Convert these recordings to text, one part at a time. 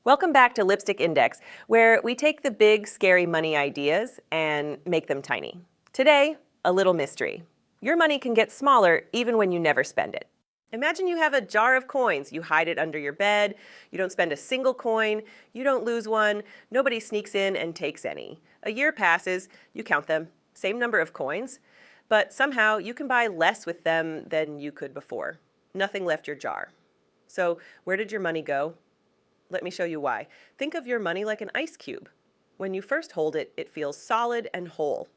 Welcome back to Lipstick Index, where we take the big, scary money ideas and make them tiny. Today, a little mystery. Your money can get smaller even when you never spend it. Imagine you have a jar of coins. You hide it under your bed. You don't spend a single coin. You don't lose one. Nobody sneaks in and takes any. A year passes. You count them. Same number of coins. But somehow you can buy less with them than you could before. Nothing left your jar. So where did your money go? Let me show you why. Think of your money like an ice cube. When you first hold it, it feels solid and whole,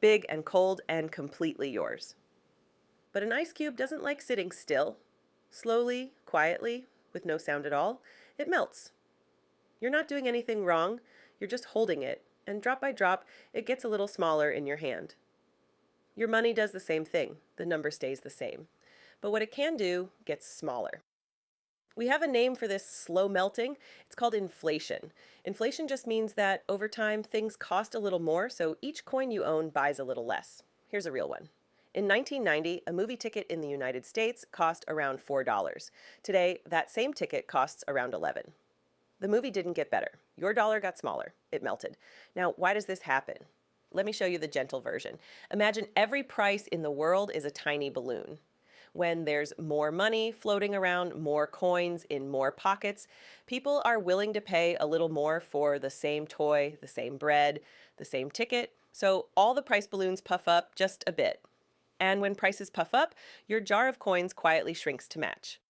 big and cold and completely yours. But an ice cube doesn't like sitting still. Slowly, quietly, with no sound at all, it melts. You're not doing anything wrong, you're just holding it, and drop by drop, it gets a little smaller in your hand. Your money does the same thing. The number stays the same. But what it can do gets smaller. We have a name for this slow melting. It's called inflation. Inflation just means that over time things cost a little more, so each coin you own buys a little less. Here's a real one. In 1990, a movie ticket in the United States cost around $4. Today, that same ticket costs around $11. The movie didn't get better. Your dollar got smaller. It melted. Now, why does this happen? Let me show you the gentle version. Imagine every price in the world is a tiny balloon. When there's more money floating around, more coins in more pockets, people are willing to pay a little more for the same toy, the same bread, the same ticket. So all the price balloons puff up just a bit. And when prices puff up, your jar of coins quietly shrinks to match.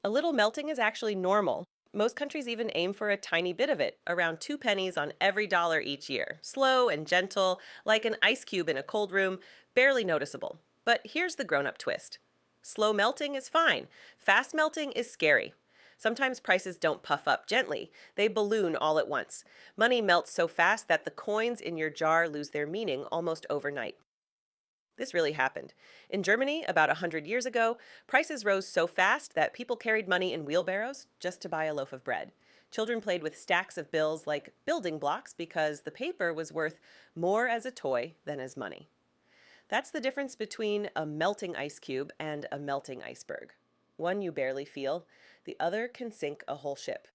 A little melting is actually normal. Most countries even aim for a tiny bit of it, around 2 pennies on every dollar each year. Slow and gentle, like an ice cube in a cold room, barely noticeable. But here's the grown-up twist. Slow melting is fine. Fast melting is scary. Sometimes prices don't puff up gently. They balloon all at once. Money melts so fast that the coins in your jar lose their meaning almost overnight. This really happened. In Germany, about 100 years ago, prices rose so fast that people carried money in wheelbarrows just to buy a loaf of bread. Children played with stacks of bills like building blocks because the paper was worth more as a toy than as money. That's the difference between a melting ice cube and a melting iceberg. One you barely feel, the other can sink a whole ship.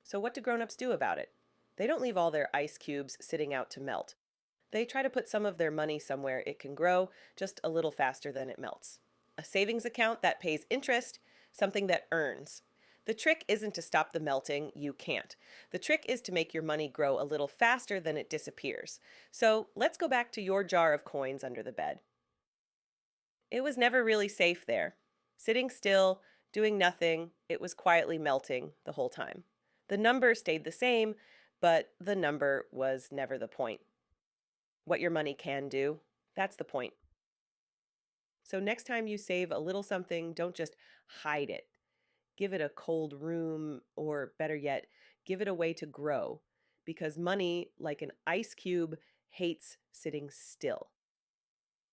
So what do grown-ups do about it? They don't leave all their ice cubes sitting out to melt. They try to put some of their money somewhere it can grow just a little faster than it melts. A savings account that pays interest, something that earns. The trick isn't to stop the melting, you can't. The trick is to make your money grow a little faster than it disappears. So let's go back to your jar of coins under the bed. It was never really safe there. Sitting still, doing nothing, it was quietly melting the whole time. The number stayed the same, but the number was never the point. What your money can do, that's the point. So next time you save a little something, don't just hide it. Give it a cold room, or better yet, give it a way to grow, because money, like an ice cube, hates sitting still.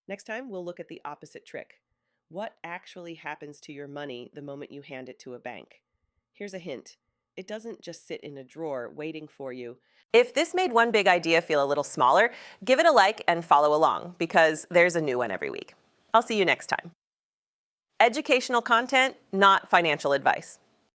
Next time, we'll look at the opposite trick. What actually happens to your money the moment you hand it to a bank? Here's a hint. It doesn't just sit in a drawer waiting for you. If this made one big idea feel a little smaller, give it a like and follow along, because there's a new one every week. I'll see you next time. Educational content, not financial advice.